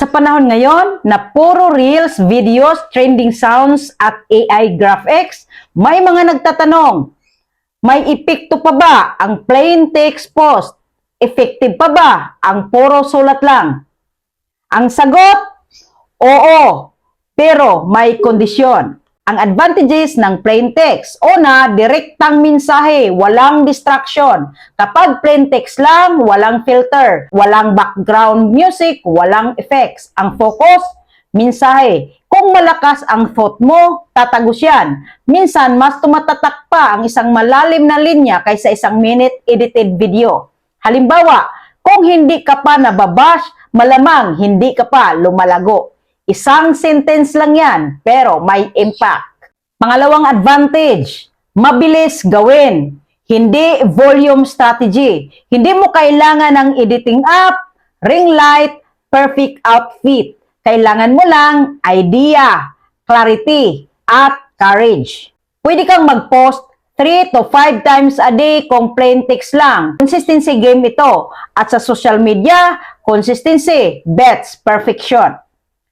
Sa panahon ngayon na puro reels, videos, trending sounds at AI graphics, may mga nagtatanong, may epekto pa ba ang plain text post? Effective pa ba ang puro sulat lang? Ang sagot, oo, pero may kondisyon. Ang advantages ng plain text. Una, direktang mensahe, walang distraction. Kapag plain text lang, walang filter, walang background music, walang effects. Ang focus, mensahe. Kung malakas ang thought mo, tatagos yan. Minsan, mas tumatatak pa ang isang malalim na linya kaysa isang minute edited video. Halimbawa, kung hindi ka pa nababash, malamang hindi ka pa lumalago. Isang sentence lang yan, pero may impact. Pangalawang advantage, mabilis gawin. Hindi volume strategy. Hindi mo kailangan ng editing app, ring light, perfect outfit. Kailangan mo lang idea, clarity, at courage. Pwede kang mag-post 3 to 5 times a day kung plain text lang. Consistency game ito. At sa social media, consistency beats perfection.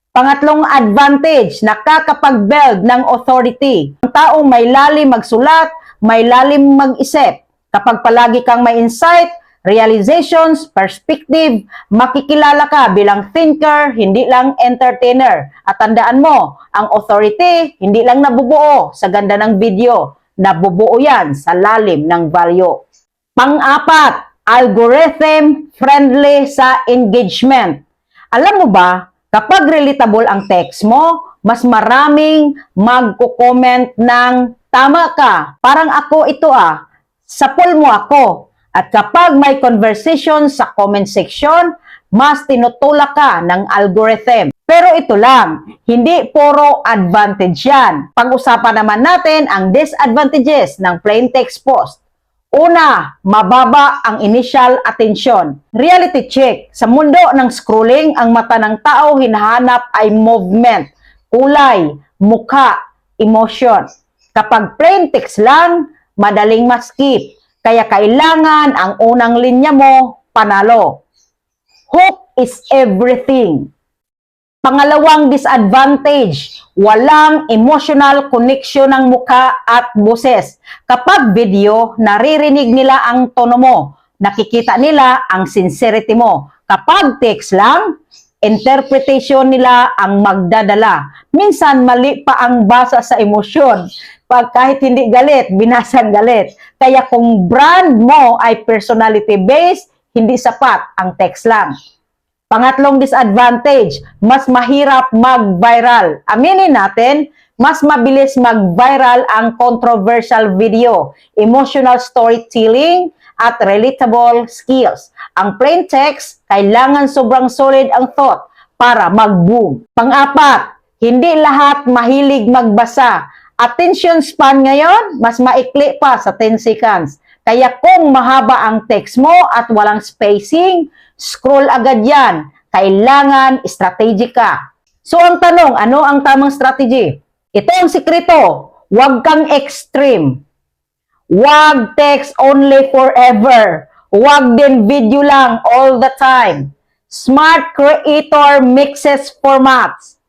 Pangatlong advantage, nakakapag-build ng authority. Ang taong may lalim magsulat, may lalim mag-isip. Kapag palagi kang may insight, realizations, perspective, makikilala ka bilang thinker, hindi lang entertainer. At tandaan mo, ang authority, hindi lang nabubuo sa ganda ng video, nabubuo yan sa lalim ng value. Pang-apat, algorithm friendly sa engagement. Alam mo ba, kapag relatable ang text mo, mas maraming magko-comment ng tama ka, parang ako ito sapol mo ako. At kapag may conversation sa comment section, mas tinutulak ka ng algorithm. Pero ito lang, hindi puro advantage yan. Pag-usapan naman natin ang disadvantages ng plain text post. Una, mababa ang initial attention. Reality check. Sa mundo ng scrolling, ang mata ng tao hinahanap ay movement, kulay, mukha, emotion. Kapag plain text lang, madaling ma-skip. Kaya kailangan ang unang linya mo, panalo. Hook is everything. Pangalawang disadvantage, walang emotional connection ng mukha at boses. Kapag video, naririnig nila ang tono mo. Nakikita nila ang sincerity mo. Kapag text lang, interpretation nila ang magdadala. Minsan, mali pa ang basa sa emosyon. Pag kahit hindi galit, binasang galit. Kaya kung brand mo ay personality-based, hindi sapat ang text lang. Pangatlong disadvantage, mas mahirap mag-viral. Aminin natin, mas mabilis mag-viral ang controversial video, emotional storytelling, at relatable skills. Ang plain text, kailangan sobrang solid ang thought para mag-boom. Pang-apat, hindi lahat mahilig magbasa. Attention span ngayon, mas maikli pa sa 10 seconds. Kaya kung mahaba ang text mo at walang spacing, scroll agad yan. Kailangan strategic ka. So ang tanong, ano ang tamang strategy? Ito ang sikreto. Huwag kang extreme. Huwag text only forever. Huwag din video lang all the time. Smart creator mixes formats.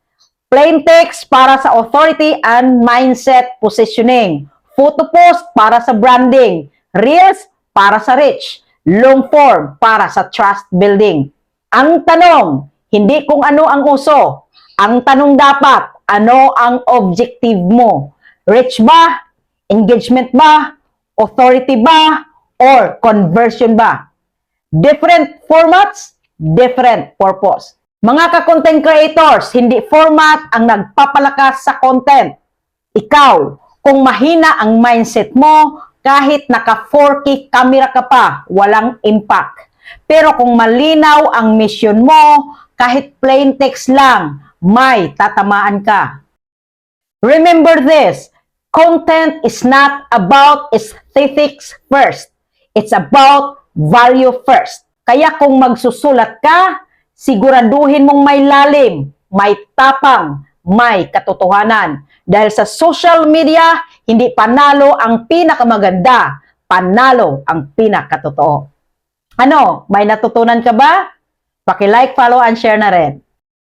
Plain text para sa authority and mindset positioning. Photo post para sa branding. Reels para sa reach. Long form para sa trust building. Ang tanong, hindi kung ano ang uso. Ang tanong dapat, ano ang objective mo? Reach ba? Engagement ba? Authority ba? Or conversion ba? Different formats, different purpose. Mga ka-content creators, hindi format ang nagpapalakas sa content. Ikaw, kung mahina ang mindset mo, kahit naka 4K camera ka pa, walang impact. Pero kung malinaw ang mission mo, kahit plain text lang, may tatamaan ka. Remember this, content is not about aesthetics first. It's about value first. Kaya kung magsusulat ka, siguraduhin mong may lalim, may tapang, may katotohanan. Dahil sa social media, hindi panalo ang pinakamaganda, panalo ang pinakatotoo. Ano, may natutunan ka ba? Paki-like, follow, and share na rin.